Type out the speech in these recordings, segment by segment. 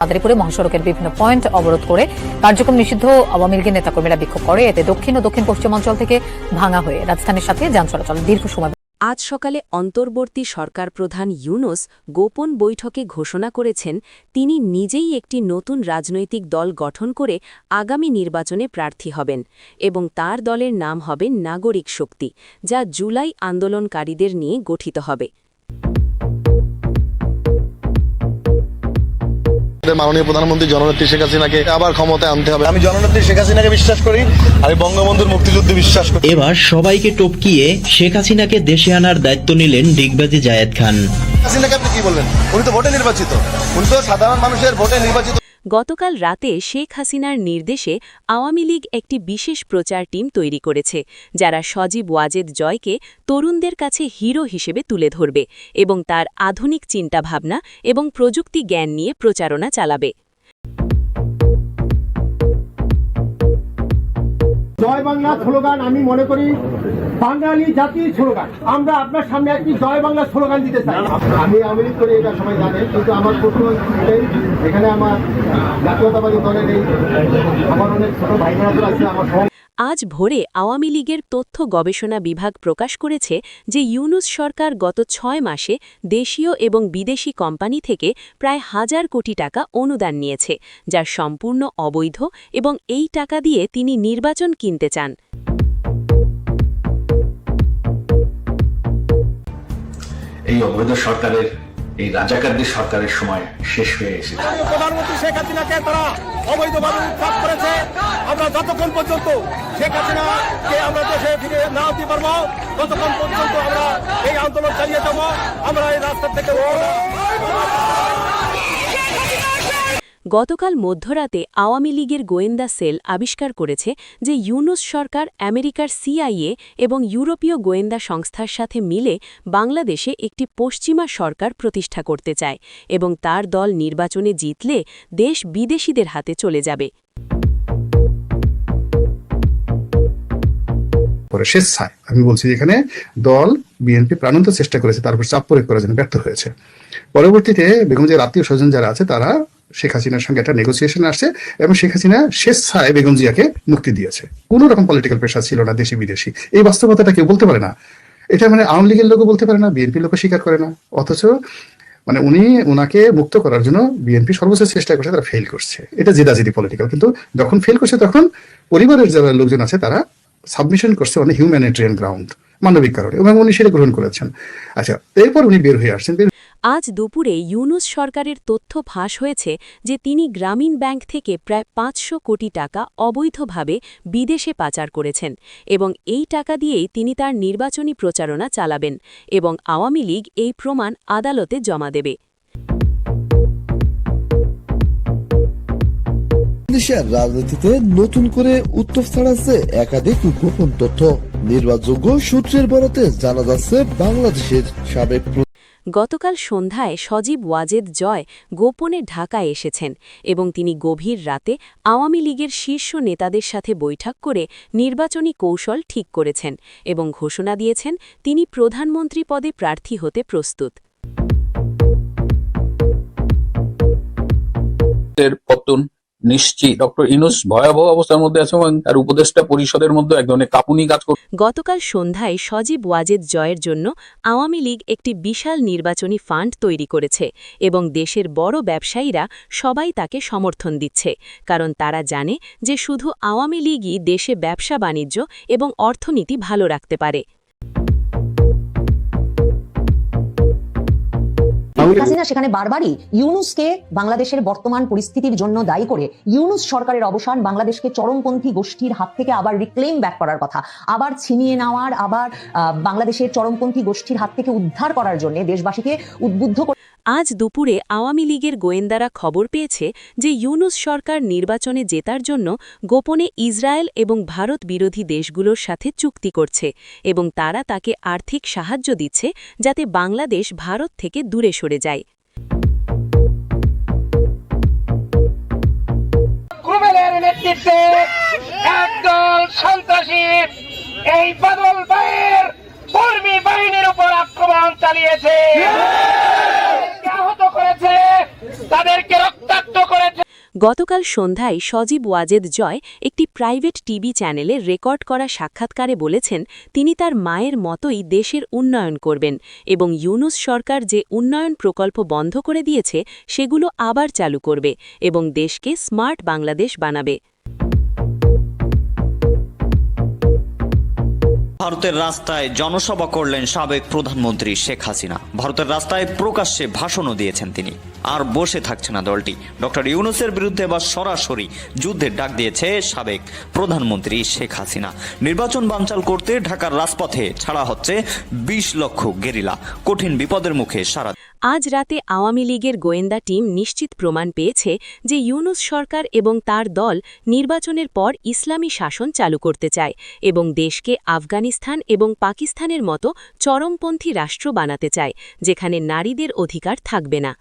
মাদারীপুরে মহাসড়কের বিভিন্ন পয়েন্ট অবরোধ করে কার্যক্রম নিষিদ্ধ আওয়ামী লীগের নেতাকর্মীরা বিক্ষোভ করে। এতে দক্ষিণ ও দক্ষিণ পশ্চিমাঞ্চল থেকে ভাঙা হয়ে রাজধানীর সাথে যান চলাচল দীর্ঘ সময়। আজ সকালে অন্তর্বর্তী সরকার প্রধান ইউনূস গোপন বৈঠকে ঘোষণা করেছেন তিনি নিজেই একটি নতুন রাজনৈতিক দল গঠন করে আগামী নির্বাচনে প্রার্থী হবেন এবং তার দলের নাম হবে নাগরিক শক্তি, যা জুলাই আন্দোলনকারীদের নিয়ে গঠিত হবে। মাননীয় প্রধানমন্ত্রী জননেত্রী শেখ হাসিনাকে আবার ক্ষমতায় আনতে হবে। আমি জননেত্রী শেখ হাসিনাকে বিশ্বাস করি, আমি বঙ্গবন্ধুর মুক্তিযুদ্ধে বিশ্বাস করি। এবার সবাইকে টপকিয়ে শেখ হাসিনাকে দেশে আনার দায়িত্ব নিলেন ডিগবাজি জায়েদ খান। হাসিনাকে আপনি কি বললেন? উনি তো ভোটে নির্বাচিত, উনি তো সাধারণ মানুষের ভোটে নির্বাচিত। গতকাল রাতে শেখ হাসিনার নির্দেশে আওয়ামী লীগ একটি বিশেষ প্রচার টিম তৈরি করেছে, যারা সজীব ওয়াজেদ জয়কে তরুণদের কাছে হিরো হিসেবে তুলে ধরবে এবং তার আধুনিক চিন্তাভাবনা এবং প্রযুক্তি জ্ঞান নিয়ে প্রচারণা চালাবে। জয় বাংলা স্লোগান আমি মনে করি বাঙালি জাতির স্লোগান। আমরা আপনার সামনে একটি জয় বাংলা স্লোগান দিতে চাই। আমি আওয়ামী লীগ করে এটা সবাই জানেন, কিন্তু আমার প্রশ্ন এখানে আমার জাতীয়তাবাদী দলের এই আমার অনেক ছোট ভাই বোনেরা আছে। আমার আজ ভোরে আওয়ামী লীগের তথ্য গবেষণা বিভাগ প্রকাশ করেছে যে ইউনূস সরকার গত 6 মাসে দেশীয় এবং বিদেশি কোম্পানি থেকে প্রায় 1000 কোটি টাকা অনুদান নিয়েছে, যা সম্পূর্ণ অবৈধ এবং এই টাকা দিয়ে তিনি নির্বাচন কিনতে চান। এই অবৈধ সরকারের, এই রাজাকারদের সরকারের সময় শেষ হয়ে এসেছে। প্রধানমন্ত্রী শেখ হাসিনাকে তারা অবৈধভাবে উৎখাত করেছে। আমরা যতক্ষণ পর্যন্ত শেখ হাসিনাকে আমরা দেশে ফিরে না দিতে পারবো, ততক্ষণ পর্যন্ত আমরা এই আন্দোলন চালিয়ে যাবো। আমরা এই রাস্তা থেকে গতকাল মধ্যরাতে আওয়ামী লীগের গোয়েন্দা সেল আবিষ্কার করেছে যে ইউনূস সরকার আমেরিকার CIA এবং ইউরোপীয় গোয়েন্দা সংস্থার সাথে মিলে বাংলাদেশে একটি পশ্চিমা সরকার প্রতিষ্ঠা করতে চায় এবং তার দল নির্বাচনে জিতলে দেশ বিদেশিদের হাতে চলে যাবে। স্বেচ্ছায় আমি বলছি, এখানে দল বিএনপি প্রাণান্ত চেষ্টা করেছে, তার উপর চাপ প্রয়োগ করার জন্য ব্যর্থ হয়েছে। পরবর্তীতে বেগম জিয়ার আত্মীয় স্বজন যারা আছে তারা শেখ হাসিনার সঙ্গে একটা নেগোসিয়েশন আসছে এবং শেখ হাসিনা স্বেচ্ছায় বেগম জিয়াকে মুক্তি দিয়েছে। কোনো রকম পলিটিক্যাল প্রেশার ছিল না দেশি বিদেশি। এই বাস্তবতাটা কেউ বলতে পারে না। এটা মানে আওয়ামী লীগের লোকও বলতে পারে না, বিএনপির লোকও স্বীকার করে না। অথচ মানে ওনাকে মুক্ত করার জন্য বিএনপি সর্বোচ্চ চেষ্টা করছে, তারা ফেল করছে। এটা জেদাজেদি পলিটিক্যাল। কিন্তু যখন ফেল করছে তখন পরিবারের যারা লোকজন আছে তারা সাবমিশন করছে অনেক হিউম্যানিটেরিয়ান গ্রাউন্ড, মানবিক কারণে, এবং উনি সেটা গ্রহণ করেছেন। আচ্ছা, এরপর উনি বের হয়ে আসছেন। আজ দুপুরে ইউনূস সরকারের তথ্য ফাঁস হয়েছে যে তিনি গ্রামীণ ব্যাংক থেকে প্রায় 500 কোটি টাকা অবৈধভাবে বিদেশে পাচার করেছেন এবং এই টাকা দিয়েই তিনি তার নির্বাচনী প্রচারণা চালাবেন এবং আওয়ামী লীগ এই প্রমাণ আদালতে জমা দেবে। দেশের রাজনীতিতে নতুন করে উত্তপ ছড়াচ্ছে একাধিক গোপন তথ্য। নির্ভরযোগ্য সূত্রের বরাতে জানা যাচ্ছে বাংলাদেশের সাবেক গতকাল সন্ধ্যায় সজীব ওয়াজেদ জয় গোপনে ঢাকায় এসেছেন এবং তিনি গভীর রাতে আওয়ামী লীগের শীর্ষ নেতাদের সাথে বৈঠক করে নির্বাচনী কৌশল ঠিক করেছেন এবং ঘোষণা দিয়েছেন তিনি প্রধানমন্ত্রী পদে প্রার্থী হতে প্রস্তুত। পতন নিশ্চিত। ডক্টর ইউনূস ভয়াবহ অবস্থার মধ্যে আছে এবং তার উপদেষ্টা পরিষদের মধ্যে এক ধরনের কাঁপুনি কাজ করছে। গতকাল সন্ধ্যায় সজীব ওয়াজেদ জয়ের জন্য আওয়ামী লীগ একটি বিশাল নির্বাচনী ফান্ড তৈরি করেছে এবং দেশের বড় ব্যবসায়ীরা সবাই তাকে সমর্থন দিচ্ছে, কারণ তারা জানে যে শুধু আওয়ামী লীগই দেশে ব্যবসা বাণিজ্য এবং অর্থনীতি ভালো রাখতে পারে। হাসিনা সেখানে বারবারই ইউনূসকে বাংলাদেশের বর্তমান পরিস্থিতির জন্য দায়ী করে ইউনূস সরকারের অবসান, বাংলাদেশকে চরমপন্থী গোষ্ঠীর হাত থেকে আবার রিক্লেম ব্যাক করার কথা, আবার ছিনিয়ে নেওয়ার, আবার বাংলাদেশের চরমপন্থী গোষ্ঠীর হাত থেকে উদ্ধার করার জন্য দেশবাসীকে উদ্বুদ্ধ। আজ দুপুরে আওয়ামী লীগের গোয়েন্দারা খবর পেয়েছে যে ইউনূস সরকার নির্বাচনে জেতার জন্য গোপনে ইসরায়েল এবং ভারত বিরোধী দেশগুলোর সাথে চুক্তি করছে এবং তারা তাকে আর্থিক সাহায্য দিচ্ছে যাতে বাংলাদেশ ভারত থেকে দূরে সরে যায়। নেতৃত্বে একদল সন্ত্রাসী এই বাদল ভাইয়ের কর্মী বাহিনীর উপর আক্রমণ চালিয়েছে, আহত করেছে। তাদেরকে রক্তাক্ত করেছে। গতকাল সন্ধ্যায় সজীব ওয়াজেদ জয় একটি প্রাইভেট টিভি চ্যানেলে রেকর্ড করা সাক্ষাৎকারে বলেছেন তিনি তার মায়ের মতোই দেশের উন্নয়ন করবেন এবং ইউনূস সরকার যে উন্নয়ন প্রকল্প বন্ধ করে দিয়েছে সেগুলো আবার চালু করবে এবং দেশকে স্মার্ট বাংলাদেশ বানাবে। ভারতের রাস্তায় জনসভা করলেন সাবেক প্রধানমন্ত্রী শেখ হাসিনা। ভারতের রাস্তায় প্রকাশ্যে ভাষণও দিয়েছেন তিনি। আর বসে থাকছে না দলটি। ডক্টর ইউনূসের বিরুদ্ধে এবার সরাসরি যুদ্ধের ডাক দিয়েছে সাবেক প্রধানমন্ত্রী শেখ হাসিনা। নির্বাচন বানচাল করতে ঢাকার রাজপথে ছাড়া হচ্ছে ২০ লক্ষ গেরিলা। কঠিন বিপদের মুখে সারা। আজ রাতে আওয়ামী লীগের গোয়েন্দা টিম নিশ্চিত প্রমাণ পেয়েছে যে ইউনূস সরকার এবং তার দল নির্বাচনের পর ইসলামী শাসন চালু করতে চায় এবং দেশকে আফগানিস্তান এবং পাকিস্তানের মতো চরমপন্থী রাষ্ট্র বানাতে চায় যেখানে নারীদের অধিকার থাকবে না।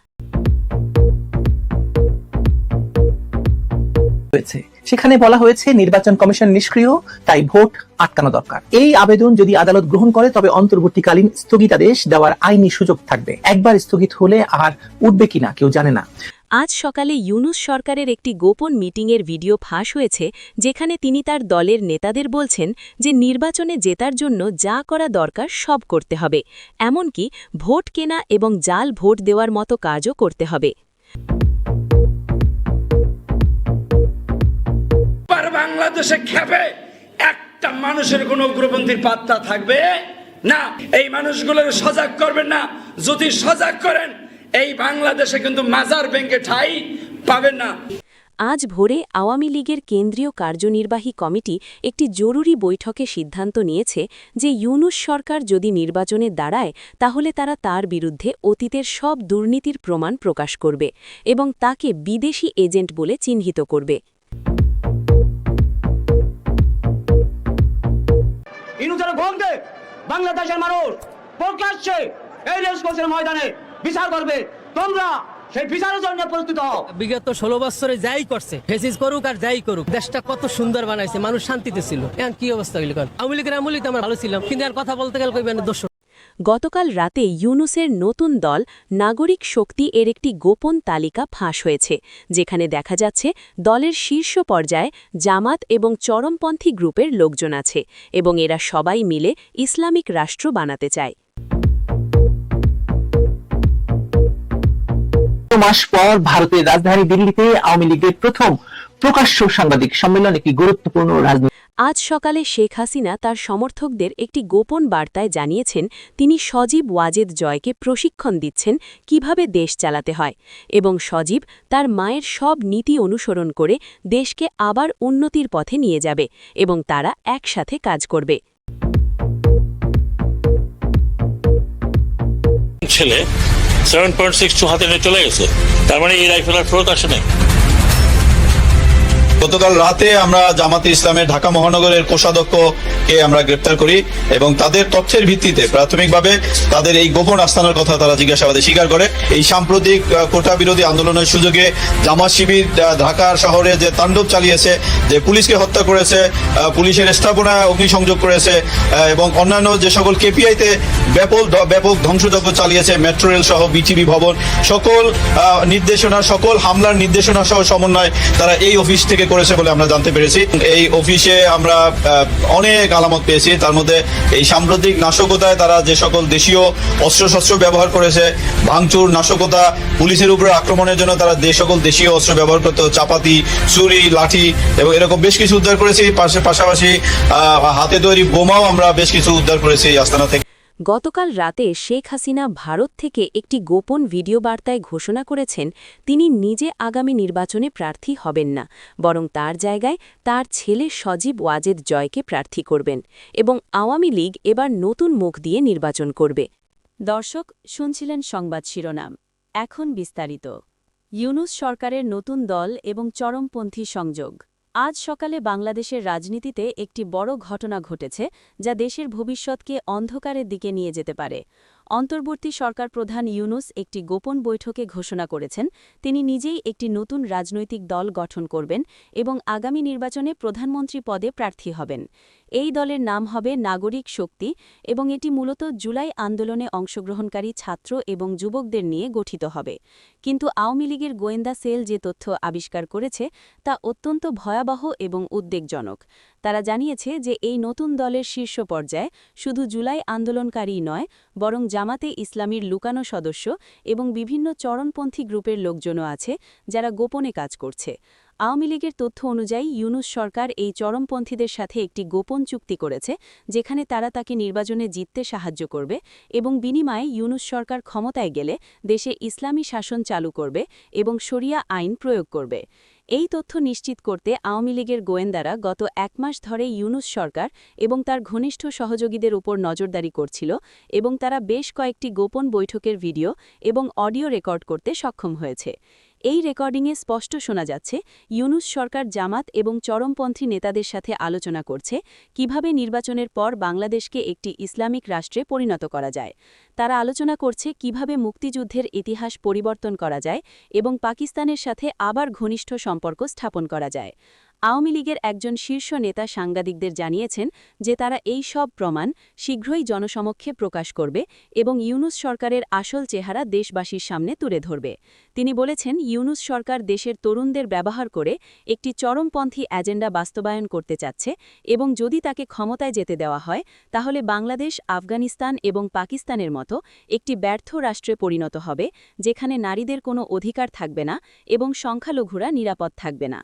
সেখানে বলা হয়েছে নির্বাচন কমিশন নিষ্ক্রিয়, তাই ভোট আটকানো দরকার। এই আবেদন যদি আদালত গ্রহণ করে তবে অন্তর্বর্তীকালীন স্থগিতাদেশ দেওয়ার আইনি সুযোগ থাকবে। একবার স্থগিত হলে আর উঠবে কিনা কেউ জানে না। আজ সকালে ইউনূস সরকারের একটি গোপন মিটিংয়ের ভিডিও ফাঁস হয়েছে যেখানে তিনি তার দলের নেতাদের বলছেন যে নির্বাচনে জেতার জন্য যা করা দরকার সব করতে হবে, এমনকি ভোট কেনা এবং জাল ভোট দেওয়ার মতো কাজও করতে হবে। বাংলাদেশে খেপে একটা মানুষের কোন উগ্রপন্থীর পাত্তা থাকবে না। এই মানুষগুলোর সজাগ করবেন না। যদি সজাগ করেন এই বাংলাদেশে কিন্তু মাজার ব্যাংকে ঠাঁই পাবেন না। আজ ভোরে আওয়ামী লীগের কেন্দ্রীয় কার্যনির্বাহী কমিটি একটি জরুরি বৈঠকে সিদ্ধান্ত নিয়েছে যে ইউনূস সরকার যদি নির্বাচনে দাঁড়ায় তাহলে তারা তার বিরুদ্ধে অতীতের সব দুর্নীতির প্রমাণ প্রকাশ করবে এবং তাকে বিদেশি এজেন্ট বলে চিহ্নিত করবে। বাংলাদেশের মানুষ প্রকাশ্যে এই রেসকোর্সের ময়দানে বিচার করবে, তোমরা সেই বিচারের জন্য প্রস্তুত হও। বিগত 16 বছরে যাই করছে, ফেসিস করুক আর যাই করুক, দেশটা কত সুন্দর বানাইছে, মানুষ শান্তিতে ছিল। এখন কি অবস্থা হইল? আওয়ামী লীগের আমলে তো আমরা ভালো ছিলাম, কিন্তু আর কথা বলতে গেলে কইবেন দোষ। গতকাল রাতে ইউনূসের নতুন দল নাগরিক শক্তি এর একটি গোপন তালিকা ফাঁস হয়েছে যেখানে দেখা যাচ্ছে দলের শীর্ষ পর্যায়ে জামাত এবং চরমপন্থী গ্রুপের লোকজন আছে এবং এরা সবাই মিলে ইসলামিক রাষ্ট্র বানাতে চায়। মাস পর ভারতের রাজধানী দিল্লিতে আওয়ামী লীগের প্রথম প্রকাশ্য সাংবাদিক সম্মেলন একটি গুরুত্বপূর্ণ রাজনীতি। আজ সকালে শেখ হাসিনা তার সমর্থকদের একটি গোপন বার্তায় জানিয়েছেন তিনি সজীব ওয়াজেদ জয়কে প্রশিক্ষণ দিচ্ছেন কিভাবে দেশ চালাতে হয় এবং সজীব তার মায়ের সব নীতি অনুসরণ করে দেশকে আবার উন্নতির পথে নিয়ে যাবে এবং তারা একসাথে কাজ করবে। ছেলে 7.62 হাতে নিয়ে চলে গেছে, তার মানে এই রাইফেলের ফেরত আসে নাই। গতকাল রাতে আমরা জামাতে ইসলামের ঢাকা মহানগরের কোষাধ্যক্ষকে আমরা গ্রেপ্তার করি এবং তাদের তথ্যের ভিত্তিতে প্রাথমিকভাবে তাদের এই গোপন আস্তানার কথা তারা জিজ্ঞাসাবাদে স্বীকার করে। এই সাম্প্রতিক কোটা বিরোধী আন্দোলনের সুযোগে জামাত শিবির ঢাকার শহরে যে তাণ্ডব চালিয়েছে, যে পুলিশকে হত্যা করেছে, পুলিশের স্থাপনায় অগ্নিসংযোগ করেছে এবং অন্যান্য যে সকল কেপিআইতে ব্যাপক ধ্বংসযজ্ঞ চালিয়েছে, মেট্রো রেল সহ বিটিভি ভবন, সকল নির্দেশনা, সকল হামলার নির্দেশনা সহ সমন্বয় তারা এই অফিস থেকে করেছে বলে আমরা জানতে পেরেছি। এই অফিসে আমরা অনেক আলামত পেয়েছি, তার মধ্যে এই সাম্প্রতিক নাশকতায় তারা যে সকল দেশীয় অস্ত্রশস্ত্র ব্যবহার করেছে, ভাঙচুর, নাশকতা, পুলিশের উপরে আক্রমণের জন্য তারা যে সকল দেশীয় অস্ত্র ব্যবহার করত, চাপাতি, ছুরি, লাঠি এবং এরকম বেশ কিছু উদ্ধার করেছি। পাশাপাশি হাতে তৈরি বোমাও আমরা বেশ কিছু উদ্ধার করেছি এই আস্তানা থেকে। গতকাল রাতে শেখ হাসিনা ভারত থেকে একটি গোপন ভিডিও বার্তায় ঘোষণা করেছেন তিনি নিজে আগামী নির্বাচনে প্রার্থী হবেন না, বরং তার জায়গায় তার ছেলে সজীব ওয়াজেদ জয়কে প্রার্থী করবেন এবং আওয়ামী লীগ এবার নতুন মুখ দিয়ে নির্বাচন করবে। দর্শক শুনছিলেন সংবাদ শিরোনাম, এখন বিস্তারিত। ইউনূস সরকারের নতুন দল এবং চরমপন্থী সংযোগ। আজ সকালে বাংলাদেশের রাজনীতিতে একটি বড় ঘটনা ঘটেছে যা দেশের ভবিষ্যৎকে অন্ধকারের দিকে নিয়ে যেতে পারে। অন্তর্বর্তী সরকার প্রধান ইউনুস একটি গোপন বৈঠকে ঘোষণা করেছেন তিনি নিজেই একটি নতুন রাজনৈতিক দল গঠন করবেন এবং আগামী নির্বাচনে প্রধানমন্ত্রী পদে প্রার্থী হবেন। এই দলের নাম হবে নাগরিক শক্তি এবং এটি মূলত জুলাই আন্দোলনে অংশগ্রহণকারী ছাত্র এবং যুবকদের নিয়ে গঠিত হবে। কিন্তু আওয়ামী লীগের গোয়েন্দা সেল যে তথ্য আবিষ্কার করেছে তা অত্যন্ত ভয়াবহ এবং উদ্বেগজনক। তারা জানিয়েছে যে এই নতুন দলের শীর্ষ পর্যায়ে শুধু জুলাই আন্দোলনকারীই নয়, বরং জামাতে ইসলামীর লুকানো সদস্য এবং বিভিন্ন চরমপন্থী গ্রুপের লোকজনও আছে যারা গোপনে কাজ করছে। আওয়ামী লীগের তথ্য অনুযায়ী ইউনুস সরকার এই চরমপন্থীদের সাথে একটি গোপন চুক্তি করেছে যেখানে তারা তাকে নির্বাচনে জিততে সাহায্য করবে এবং বিনিময়ে ইউনুস সরকার ক্ষমতায় গেলে দেশে ইসলামী শাসন চালু করবে এবং শরিয়া আইন প্রয়োগ করবে। এই তথ্য নিশ্চিত করতে আওয়ামী লীগের গোয়েন্দারা গত 1 মাস ধরে ইউনুস সরকার এবং তার ঘনিষ্ঠ সহযোগীদের উপর নজরদারি করছিল এবং তারা বেশ কয়েকটি গোপন বৈঠকের ভিডিও এবং অডিও রেকর্ড করতে সক্ষম হয়েছে। এই রেকর্ডিংয়ে স্পষ্ট শোনা যাচ্ছে ইউনুস সরকার জামাত এবং চরমপন্থী নেতাদের সাথে আলোচনা করছে কিভাবে নির্বাচনের পর বাংলাদেশকে একটি ইসলামিক রাষ্ট্রে পরিণত করা যায়। তারা আলোচনা করছে কিভাবে মুক্তিযুদ্ধের ইতিহাস পরিবর্তন করা যায় এবং পাকিস্তানের সাথে আবার ঘনিষ্ঠ সম্পর্ক স্থাপন করা যায়। আওয়ামী লীগের একজন শীর্ষ নেতা সাংবাদিকদের জানিয়েছেন যে তারা এই সব প্রমাণ শীঘ্রই জনসমক্ষে প্রকাশ করবে এবং ইউনুস সরকারের আসল চেহারা দেশবাসীর সামনে তুলে ধরবে। তিনি বলেছেন ইউনুস সরকার দেশের তরুণদের ব্যবহার করে একটি চরমপন্থী এজেন্ডা বাস্তবায়ন করতে চাচ্ছে এবং যদি তাকে ক্ষমতায় যেতে দেওয়া হয় তাহলে বাংলাদেশ আফগানিস্তান এবং পাকিস্তানের মতো একটি ব্যর্থ রাষ্ট্রে পরিণত হবে যেখানে নারীদের কোনো অধিকার থাকবে না এবং সংখ্যালঘুরা নিরাপদ থাকবে না।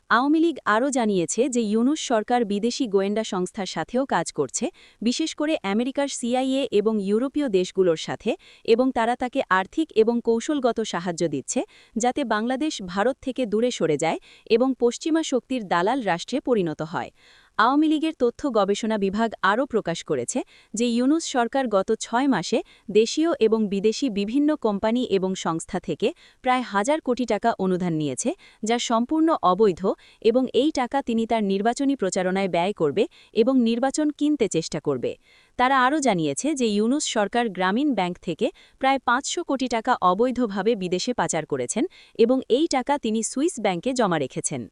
আওয়ামী লীগ আরও জানিয়েছে যে ইউনুস সরকার বিদেশি গোয়েন্দা সংস্থার সাথেও কাজ করছে, বিশেষ করে আমেরিকার CIA এবং ইউরোপীয় দেশগুলোর সাথে, এবং তারা তাকে আর্থিক এবং কৌশলগত সাহায্য দিচ্ছে যাতে বাংলাদেশ ভারত থেকে দূরে সরে যায় এবং পশ্চিমা শক্তির দালাল রাষ্ট্রে পরিণত হয়। আওয়ামী লীগের তথ্য গবেষণা বিভাগ আরও প্রকাশ করেছে যে ইউনুস সরকার গত 6 মাসে দেশীয় এবং বিদেশি বিভিন্ন কোম্পানি এবং সংস্থা থেকে প্রায় 1000 কোটি টাকা অনুদান নিয়েছে, যা সম্পূর্ণ অবৈধ এবং এই টাকা তিনি তার নির্বাচনী প্রচারণায় ব্যয় করবে এবং নির্বাচন কিনতে চেষ্টা করবে। তারা আরও জানিয়েছে যে ইউনুস সরকার গ্রামীণ ব্যাংক থেকে প্রায় 500 কোটি টাকা অবৈধভাবে বিদেশে পাচার করেছেন এবং এই টাকা তিনি সুইস ব্যাংকে জমা রেখেছেন।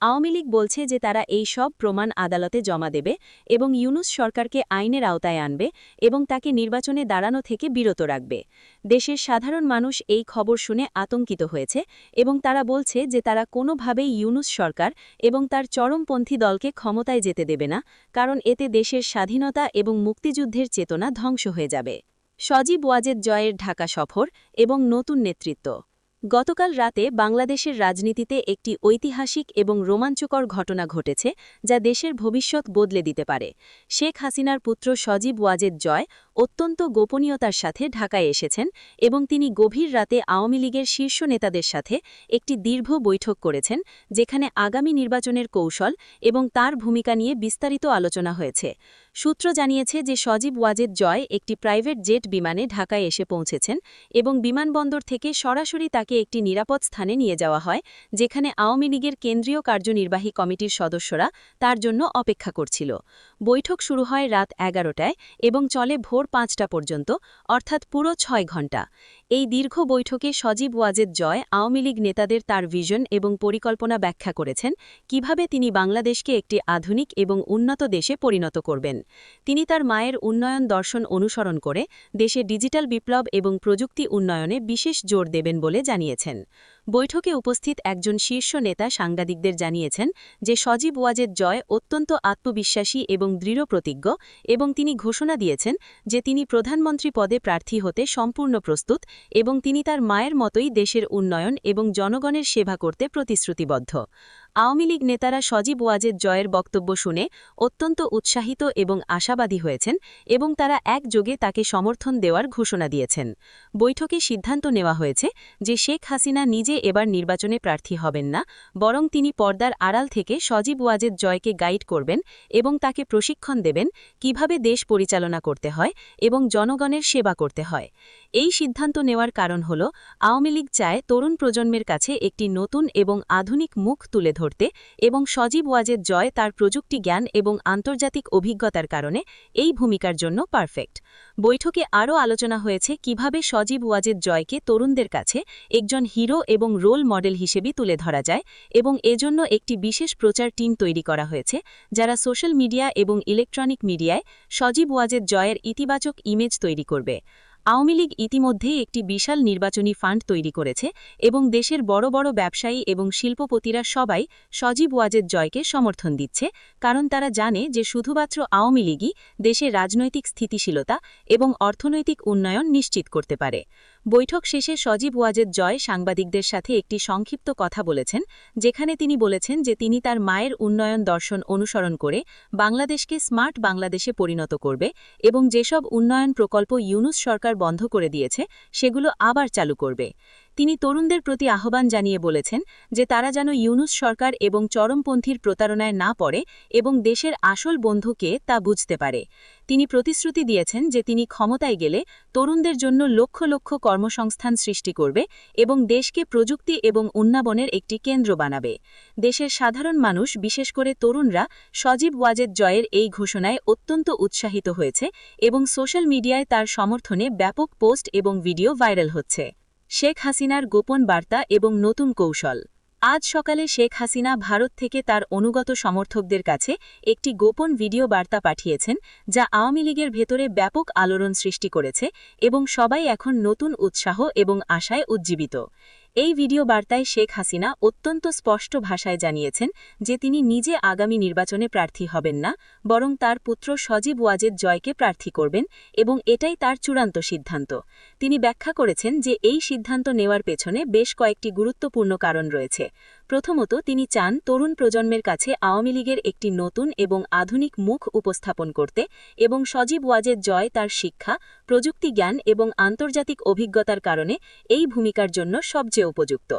আওয়ামী লীগ বলছে যে তারা এই সব প্রমাণ আদালতে জমা দেবে এবং ইউনুস সরকারকে আইনের আওতায় আনবে এবং তাকে নির্বাচনে দাঁড়ানো থেকে বিরত রাখবে। দেশের সাধারণ মানুষ এই খবর শুনে আতঙ্কিত হয়েছে এবং তারা বলছে যে তারা কোনোভাবেই ইউনুস সরকার এবং তার চরমপন্থী দলকে ক্ষমতায় যেতে দেবে না, কারণ এতে দেশের স্বাধীনতা এবং মুক্তিযুদ্ধের চেতনা ধ্বংস হয়ে যাবে। সজীব ওয়াজেদ জয়ের ঢাকা সফর এবং নতুন নেতৃত্ব। গতকাল রাতে বাংলাদেশের রাজনীতিতে একটি ঐতিহাসিক এবং রোমাঞ্চকর ঘটনা ঘটেছে যা দেশের ভবিষ্যৎ বদলে দিতে পারে। শেখ হাসিনার পুত্র সজীব ওয়াজেদ জয় অত্যন্ত গোপনীয়তার সাথে ঢাকায় এসেছেন এবং তিনি গভীর রাতে আওয়ামী লীগের শীর্ষ নেতাদের সাথে একটি দীর্ঘ বৈঠক করেছেন যেখানে আগামী নির্বাচনের কৌশল এবং তার ভূমিকা নিয়ে বিস্তারিত আলোচনা হয়েছে। সূত্র জানিয়েছে যে সজীব ওয়াজেদ জয় একটি প্রাইভেট জেট বিমানে ঢাকায় এসে পৌঁছেছেন এবং বিমানবন্দর থেকে সরাসরি তাকে একটি নিরাপদ স্থানে নিয়ে যাওয়া হয় যেখানে আওয়ামী লীগের কেন্দ্রীয় কার্যনির্বাহী কমিটির সদস্যরা তার জন্য অপেক্ষা করছিল। বৈঠক শুরু হয় রাত 11টায় এবং চলে ভোর 5টা পর্যন্ত, অর্থাৎ পুরো 6 ঘণ্টা। এই দীর্ঘ বৈঠকে সজীব ওয়াজেদ জয় আওয়ামী লীগ নেতাদের তার ভিশন এবং পরিকল্পনা ব্যাখ্যা করেছেন কিভাবে তিনি বাংলাদেশকে একটি আধুনিক এবং উন্নত দেশে পরিণত করবেন। তিনি তার মায়ের উন্নয়ন দর্শন অনুসরণ করে দেশে ডিজিটাল বিপ্লব এবং প্রযুক্তি উন্নয়নে বিশেষ জোর দেবেন বলে জানিয়েছেন। বৈঠকে উপস্থিত একজন শীর্ষ নেতা সাংবাদিকদের জানিয়েছেন যে সজীব ওয়াজেদ জয় অত্যন্ত আত্মবিশ্বাসী এবং দৃঢ় প্রতিজ্ঞ এবং তিনি ঘোষণা দিয়েছেন যে তিনি প্রধানমন্ত্রী পদে প্রার্থী হতে সম্পূর্ণ প্রস্তুত এবং তিনি তার মায়ের মতোই দেশের উন্নয়ন এবং জনগণের সেবা করতে প্রতিশ্রুতিবদ্ধ। আওয়ামী লীগ নেতারা সজীব ওয়াজেদ জয়ের বক্তব্য শুনে অত্যন্ত উৎসাহিত এবং আশাবাদী হয়েছেন এবং তারা একযোগে তাকে সমর্থন দেওয়ার ঘোষণা দিয়েছেন। বৈঠকে সিদ্ধান্ত নেওয়া হয়েছে যে শেখ হাসিনা নিজে এবার নির্বাচনে প্রার্থী হবেন না, বরং তিনি পর্দার আড়াল থেকে সজীব ওয়াজেদ জয়কে গাইড করবেন এবং তাকে প্রশিক্ষণ দেবেন কিভাবে দেশ পরিচালনা করতে হয় এবং জনগণের সেবা করতে হয়। এই সিদ্ধান্ত নেওয়ার কারণ হল আওয়ামী লীগ চায় তরুণ প্রজন্মের কাছে একটি নতুন এবং আধুনিক মুখ তুলে ধরতে এবং সজীব ওয়াজেদ জয় তার প্রযুক্তি জ্ঞান এবং আন্তর্জাতিক অভিজ্ঞতার কারণে এই ভূমিকার জন্য পারফেক্ট। বৈঠকে আরও আলোচনা হয়েছে কিভাবে সজীব ওয়াজেদ জয়কে তরুণদের কাছে একজন হিরো এবং রোল মডেল হিসেবে তুলে ধরা যায় এবং এজন্য একটি বিশেষ প্রচার টিম তৈরি করা হয়েছে যারা সোশ্যাল মিডিয়া এবং ইলেকট্রনিক মিডিয়ায় সজীব ওয়াজেদ জয়ের ইতিবাচক ইমেজ তৈরি করবে। আওয়ামী লীগ ইতিমধ্যেই একটি বিশাল নির্বাচনী ফান্ড তৈরি করেছে এবং দেশের বড় বড় ব্যবসায়ী এবং শিল্পপতিরা সবাই সজীব ওয়াজেদ জয়কে সমর্থন দিচ্ছে, কারণ তারা জানে যে শুধুমাত্র আওয়ামী লীগই দেশের রাজনৈতিক স্থিতিশীলতা এবং অর্থনৈতিক উন্নয়ন নিশ্চিত করতে পারে। বৈঠক শেষে সজীব ওয়াজেদ জয় সাংবাদিকদের সাথে একটি সংক্ষিপ্ত কথা বলেছেন, যেখানে তিনি বলেছেন যে তিনি তার মায়ের উন্নয়ন দর্শন অনুসরণ করে বাংলাদেশকে স্মার্ট বাংলাদেশে পরিণত করবে এবং যেসব উন্নয়ন প্রকল্প ইউনূস সরকার বন্ধ করে দিয়েছে সেগুলো আবার চালু করবে। তিনি তরুণদের প্রতি আহ্বান জানিয়ে বলেছেন যে তারা যেন ইউনূস সরকার এবং চরমপন্থীর প্রতারণায় না পড়ে এবং দেশের আসল বন্ধুকে তা বুঝতে পারে। তিনি প্রতিশ্রুতি দিয়েছেন যে তিনি ক্ষমতায় গেলে তরুণদের জন্য লক্ষ লক্ষ কর্মসংস্থান সৃষ্টি করবে এবং দেশকে প্রযুক্তি এবং উন্নয়নের একটি কেন্দ্র বানাবে। দেশের সাধারণ মানুষ, বিশেষ করে তরুণরা, সজীব ওয়াজেদ জয়ের এই ঘোষণায় অত্যন্ত উৎসাহিত হয়েছে এবং সোশ্যাল মিডিয়ায় তার সমর্থনে ব্যাপক পোস্ট এবং ভিডিও ভাইরাল হচ্ছে। শেখ হাসিনার গোপন বার্তা এবং নতুন কৌশল। আজ সকালে শেখ হাসিনা ভারত থেকে তার অনুগত সমর্থকদের কাছে একটি গোপন ভিডিও বার্তা পাঠিয়েছেন, যা আওয়ামী লীগের ভেতরে ব্যাপক আলোড়ন সৃষ্টি করেছে এবং সবাই এখন নতুন উৎসাহ এবং আশায় উজ্জীবিত। এই ভিডিও বার্তায় শেখ হাসিনা অত্যন্ত স্পষ্ট ভাষায় জানিয়েছেন যে তিনি নিজে আগামী নির্বাচনে প্রার্থী হবেন না, বরং তার পুত্র সজীব ওয়াজেদ জয়কে প্রার্থী করবেন এবং এটাই তার চূড়ান্ত সিদ্ধান্ত। তিনি ব্যাখ্যা করেছেন যে এই সিদ্ধান্ত নেওয়ার পেছনে বেশ কয়েকটি গুরুত্বপূর্ণ কারণ রয়েছে। প্রথমত, তিনি চান তরুণ প্রজন্মের কাছে আওয়ামী লীগের একটি নতুন এবং আধুনিক মুখ উপস্থাপন করতে এবং সজীব ওয়াজেদ জয় তার শিক্ষা, প্রযুক্তি জ্ঞান এবং আন্তর্জাতিক অভিজ্ঞতার কারণে এই ভূমিকার জন্য সবচেয়ে উপযুক্ত।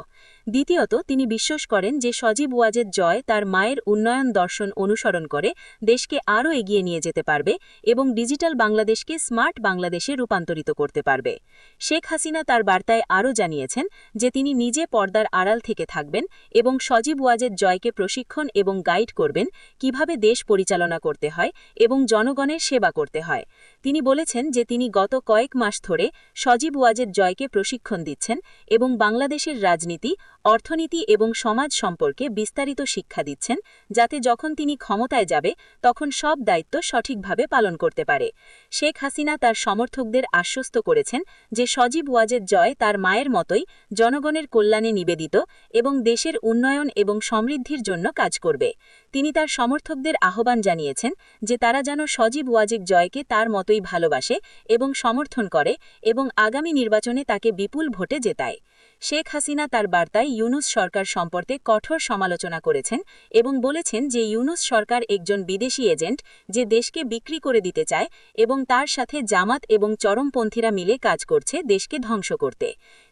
দ্বিতীয়ত, তিনি বিশ্বাস করেন যে সজীব ওয়াজেদ জয় তার মায়ের উন্নয়ন দর্শন অনুসরণ করে দেশকে আরও এগিয়ে নিয়ে যেতে পারবে এবং ডিজিটাল বাংলাদেশকে স্মার্ট বাংলাদেশে রূপান্তরিত করতে পারবে। শেখ হাসিনা তার বার্তায় আরও জানিয়েছেন যে তিনি নিজে পর্দার আড়াল থেকে থাকবেন এবং সজীব ওয়াজেদ জয়কে প্রশিক্ষণ এবং গাইড করবেন কিভাবে দেশ পরিচালনা করতে হয় এবং জনগণের সেবা করতে হয়। তিনি বলেছেন যে তিনি গত কয়েক মাস ধরে সজীব ওয়াজেদ জয়কে প্রশিক্ষণ দিচ্ছেন এবং বাংলাদেশের রাজনীতি, অর্থনীতি এবং সমাজ সম্পর্কে বিস্তারিত শিক্ষা দিচ্ছেন, যাতে যখন তিনি ক্ষমতায় যাবে তখন সব দায়িত্ব সঠিকভাবে পালন করতে পারে। শেখ হাসিনা তার সমর্থকদের আশ্বস্ত করেছেন যে সজীব ওয়াজেদ জয় তার মায়ের মতোই জনগণের কল্যাণে নিবেদিত এবং দেশের উন্নয়ন এবং সমৃদ্ধির জন্য কাজ করবে। তিনি তার সমর্থকদের আহ্বান জানিয়েছেন যে তারা যেন সজীব ওয়াজেদ জয়কে তার মতোই ভালোবাসে এবং সমর্থন করে এবং আগামী নির্বাচনে তাকে বিপুল ভোটে জেতায়। শেখ হাসিনা তার বার্তায় ইউনূস সরকার সম্পর্কে কঠোর সমালোচনা করেছেন এবং বলেছেন যে ইউনূস সরকার একজন বিদেশি এজেন্ট যে দেশকে বিক্রি করে দিতে চায় এবং তার সাথে জামাত এবং চরমপন্থীরা মিলে কাজ করছে দেশকে ধ্বংস করতে।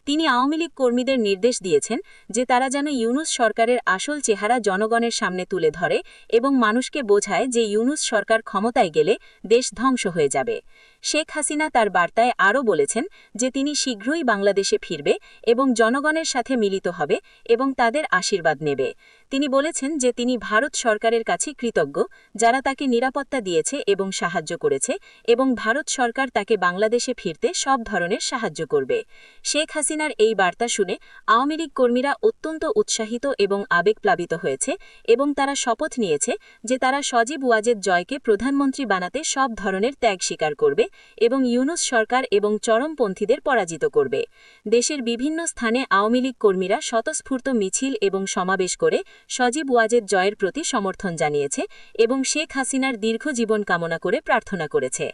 তিনি আওয়ামী লীগ কর্মীদের নির্দেশ দিয়েছেন যে তারা যেন ইউনূস সরকারের আসল চেহারা জনগণের সামনে তুলে ধরে এবং মানুষকে বোঝায় যে ইউনূস সরকার ক্ষমতায় গেলে দেশ ধ্বংস হয়ে যাবে। শেখ হাসিনা তার বার্তায় আরও বলেছেন যে তিনি শীঘ্রই বাংলাদেশে ফিরবে এবং জনগণের সাথে মিলিত হবে এবং তাদের আশীর্বাদ নেবে। তিনি বলেছেন যে তিনি ভারত সরকারের কাছে কৃতজ্ঞ, যারা তাকে নিরাপত্তা দিয়েছে এবং সাহায্য করেছে, এবং ভারত সরকার তাকে বাংলাদেশে ফিরতে সব ধরনের সাহায্য করবে। শেখ হাসিনার এই বার্তা শুনে আওয়ামী লীগ কর্মীরা অত্যন্ত উৎসাহিত এবং আবেগপ্লাবিত হয়েছে এবং তারা শপথ নিয়েছে যে তারা সজীব ওয়াজেদ জয়কে প্রধানমন্ত্রী বানাতে সব ধরনের ত্যাগ স্বীকার করবে এবং ইউনূস সরকার এবং চরমপন্থীদের পরাজিত করবে। দেশের বিভিন্ন স্থানে আওয়ামী লীগ কর্মীরা স্বতঃস্ফূর্ত মিছিল এবং সমাবেশ করে সজীব ওয়াজেদ জয়ের প্রতি সমর্থন জানিয়েছে এবং শেখ হাসিনার দীর্ঘ জীবন কামনা করে প্রার্থনা করেছে।